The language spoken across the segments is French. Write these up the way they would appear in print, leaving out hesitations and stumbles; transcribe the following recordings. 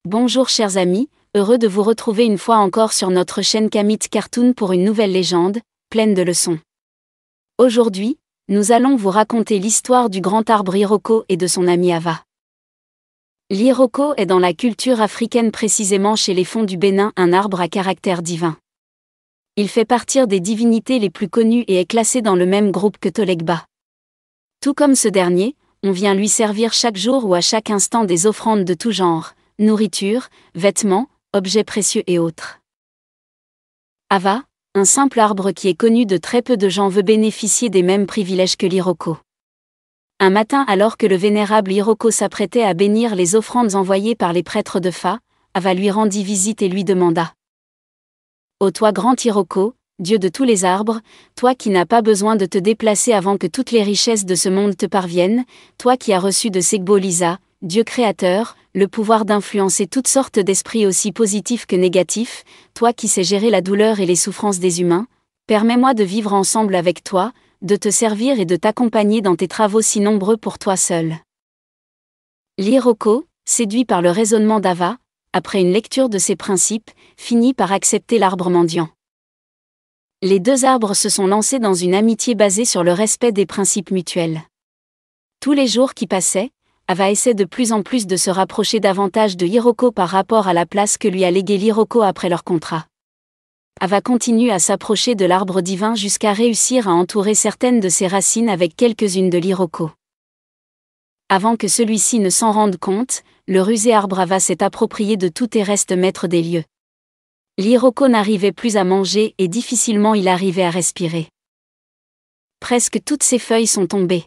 Bonjour chers amis, heureux de vous retrouver une fois encore sur notre chaîne Kamit Cartoon pour une nouvelle légende, pleine de leçons. Aujourd'hui, nous allons vous raconter l'histoire du grand arbre Iroko et de son ami Ava. L'Iroko est dans la culture africaine, précisément chez les Fonds du Bénin, un arbre à caractère divin. Il fait partie des divinités les plus connues et est classé dans le même groupe que Tolegba. Tout comme ce dernier, on vient lui servir chaque jour ou à chaque instant des offrandes de tout genre, nourriture, vêtements, objets précieux et autres. Ava, un simple arbre qui est connu de très peu de gens, veut bénéficier des mêmes privilèges que l'Iroko. Un matin, alors que le vénérable Iroko s'apprêtait à bénir les offrandes envoyées par les prêtres de Fa, Ava lui rendit visite et lui demanda: « Ô toi grand Iroko, Dieu de tous les arbres, toi qui n'as pas besoin de te déplacer avant que toutes les richesses de ce monde te parviennent, toi qui as reçu de Segbo Lisa, Dieu créateur, le pouvoir d'influencer toutes sortes d'esprits aussi positifs que négatifs, toi qui sais gérer la douleur et les souffrances des humains, permets-moi de vivre ensemble avec toi, de te servir et de t'accompagner dans tes travaux si nombreux pour toi seul. » L'Iroko, séduit par le raisonnement d'Ava, après une lecture de ses principes, finit par accepter l'arbre mendiant. Les deux arbres se sont lancés dans une amitié basée sur le respect des principes mutuels. Tous les jours qui passaient, Ava essaie de plus en plus de se rapprocher davantage de Iroko par rapport à la place que lui a léguée l'Iroko après leur contrat. Ava continue à s'approcher de l'arbre divin jusqu'à réussir à entourer certaines de ses racines avec quelques-unes de l'Iroko. Avant que celui-ci ne s'en rende compte, le rusé arbre Ava s'est approprié de tout et reste maître des lieux. L'Iroko n'arrivait plus à manger et difficilement il arrivait à respirer. Presque toutes ses feuilles sont tombées.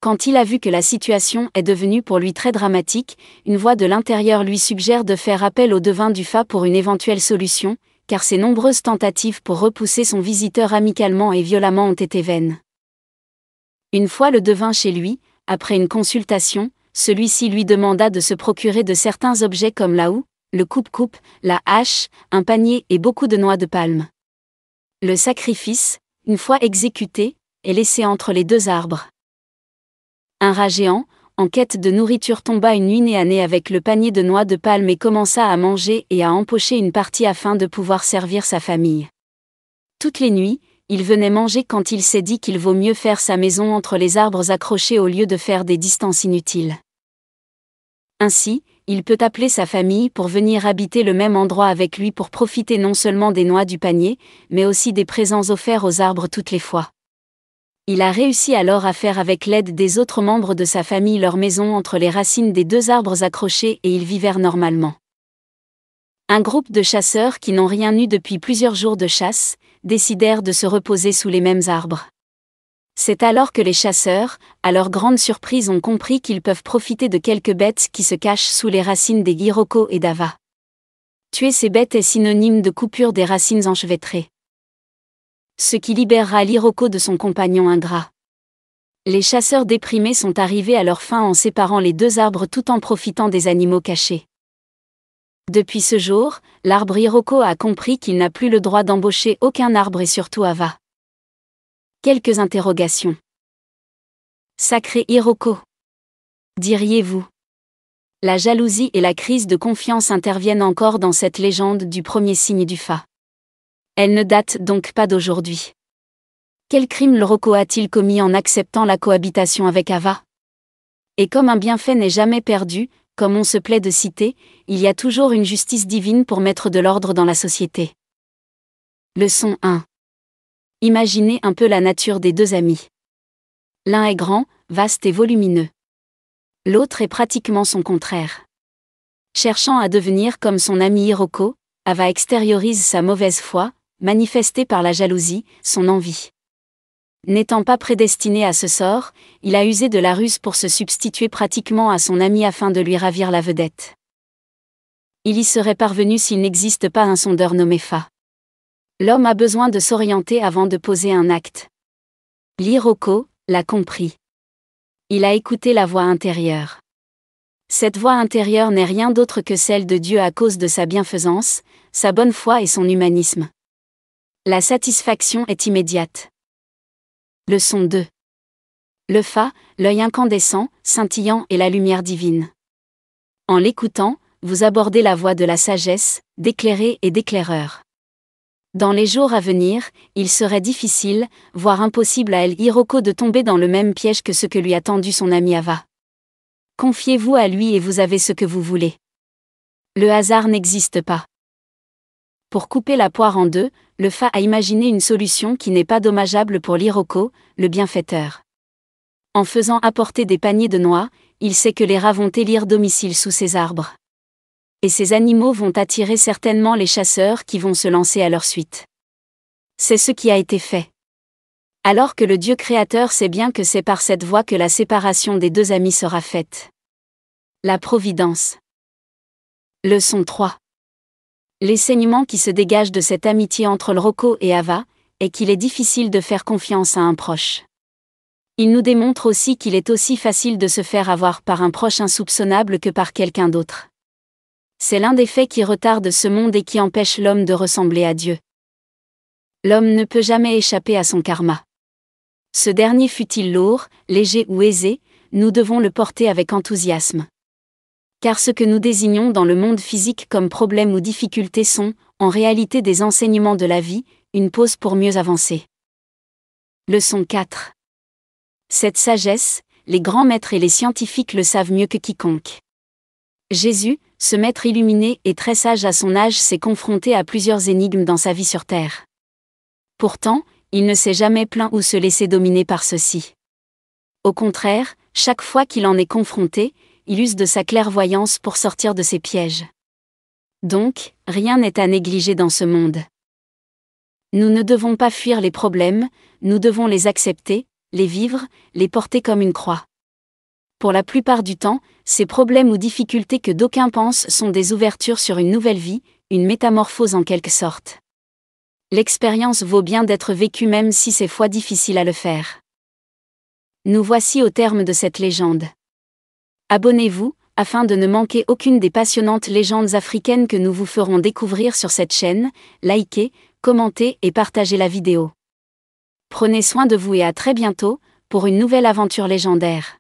Quand il a vu que la situation est devenue pour lui très dramatique, une voix de l'intérieur lui suggère de faire appel au devin du Fa pour une éventuelle solution, car ses nombreuses tentatives pour repousser son visiteur amicalement et violemment ont été vaines. Une fois le devin chez lui, après une consultation, celui-ci lui demanda de se procurer de certains objets comme la houe, le coupe-coupe, la hache, un panier et beaucoup de noix de palme. Le sacrifice, une fois exécuté, est laissé entre les deux arbres. Un rat géant, en quête de nourriture, tomba une nuit nez à nez avec le panier de noix de palme et commença à manger et à empocher une partie afin de pouvoir servir sa famille. Toutes les nuits, il venait manger quand il s'est dit qu'il vaut mieux faire sa maison entre les arbres accrochés au lieu de faire des distances inutiles. Ainsi, il peut appeler sa famille pour venir habiter le même endroit avec lui pour profiter non seulement des noix du panier, mais aussi des présents offerts aux arbres toutes les fois. Il a réussi alors à faire avec l'aide des autres membres de sa famille leur maison entre les racines des deux arbres accrochés et ils vivèrent normalement. Un groupe de chasseurs qui n'ont rien eu depuis plusieurs jours de chasse, décidèrent de se reposer sous les mêmes arbres. C'est alors que les chasseurs, à leur grande surprise, ont compris qu'ils peuvent profiter de quelques bêtes qui se cachent sous les racines des Iroko et d'Ava. Tuer ces bêtes est synonyme de coupure des racines enchevêtrées. Ce qui libérera l'Iroko de son compagnon ingrat. Les chasseurs déprimés sont arrivés à leur fin en séparant les deux arbres tout en profitant des animaux cachés. Depuis ce jour, l'arbre Iroko a compris qu'il n'a plus le droit d'embaucher aucun arbre et surtout Ava. Quelques interrogations. Sacré Iroko, diriez-vous? La jalousie et la crise de confiance interviennent encore dans cette légende du premier signe du Fa. Elle ne date donc pas d'aujourd'hui. Quel crime l'Iroko a-t-il commis en acceptant la cohabitation avec Ava? Et comme un bienfait n'est jamais perdu, comme on se plaît de citer, il y a toujours une justice divine pour mettre de l'ordre dans la société. Leçon 1. Imaginez un peu la nature des deux amis. L'un est grand, vaste et volumineux. L'autre est pratiquement son contraire. Cherchant à devenir comme son ami Iroko, Ava extériorise sa mauvaise foi, manifestée par la jalousie, son envie. N'étant pas prédestiné à ce sort, il a usé de la ruse pour se substituer pratiquement à son ami afin de lui ravir la vedette. Il y serait parvenu s'il n'existe pas un sondeur nommé Fa. L'homme a besoin de s'orienter avant de poser un acte. L'Iroko l'a compris. Il a écouté la voix intérieure. Cette voix intérieure n'est rien d'autre que celle de Dieu à cause de sa bienfaisance, sa bonne foi et son humanisme. La satisfaction est immédiate. Leçon 2. Le Fa, l'œil incandescent, scintillant et la lumière divine. En l'écoutant, vous abordez la voie de la sagesse, d'éclairer et d'éclaireur. Dans les jours à venir, il serait difficile, voire impossible à El Hiroko de tomber dans le même piège que ce que lui a tendu son ami Ava. Confiez-vous à lui et vous avez ce que vous voulez. Le hasard n'existe pas. Pour couper la poire en deux, le Fa a imaginé une solution qui n'est pas dommageable pour l'Hiroko, le bienfaiteur. En faisant apporter des paniers de noix, il sait que les rats vont élire domicile sous ces arbres. Et ces animaux vont attirer certainement les chasseurs qui vont se lancer à leur suite. C'est ce qui a été fait. Alors que le Dieu créateur sait bien que c'est par cette voie que la séparation des deux amis sera faite. La providence. Leçon 3. L'enseignement qui se dégage de cette amitié entre Hiroko et Ava est qu'il est difficile de faire confiance à un proche. Il nous démontre aussi qu'il est aussi facile de se faire avoir par un proche insoupçonnable que par quelqu'un d'autre. C'est l'un des faits qui retardent ce monde et qui empêche l'homme de ressembler à Dieu. L'homme ne peut jamais échapper à son karma. Ce dernier fût-il lourd, léger ou aisé, nous devons le porter avec enthousiasme. Car ce que nous désignons dans le monde physique comme problème ou difficulté sont, en réalité des enseignements de la vie, une pause pour mieux avancer. Leçon 4. Cette sagesse, les grands maîtres et les scientifiques le savent mieux que quiconque. Jésus, ce maître illuminé et très sage à son âge, s'est confronté à plusieurs énigmes dans sa vie sur terre. Pourtant, il ne s'est jamais plaint ou se laissé dominer par ceux-ci. Au contraire, chaque fois qu'il en est confronté, il use de sa clairvoyance pour sortir de ses pièges. Donc, rien n'est à négliger dans ce monde. Nous ne devons pas fuir les problèmes, nous devons les accepter, les vivre, les porter comme une croix. Pour la plupart du temps, ces problèmes ou difficultés que d'aucuns pensent sont des ouvertures sur une nouvelle vie, une métamorphose en quelque sorte. L'expérience vaut bien d'être vécue même si c'est fois difficile à le faire. Nous voici au terme de cette légende. Abonnez-vous, afin de ne manquer aucune des passionnantes légendes africaines que nous vous ferons découvrir sur cette chaîne. Likez, commentez et partagez la vidéo. Prenez soin de vous et à très bientôt, pour une nouvelle aventure légendaire.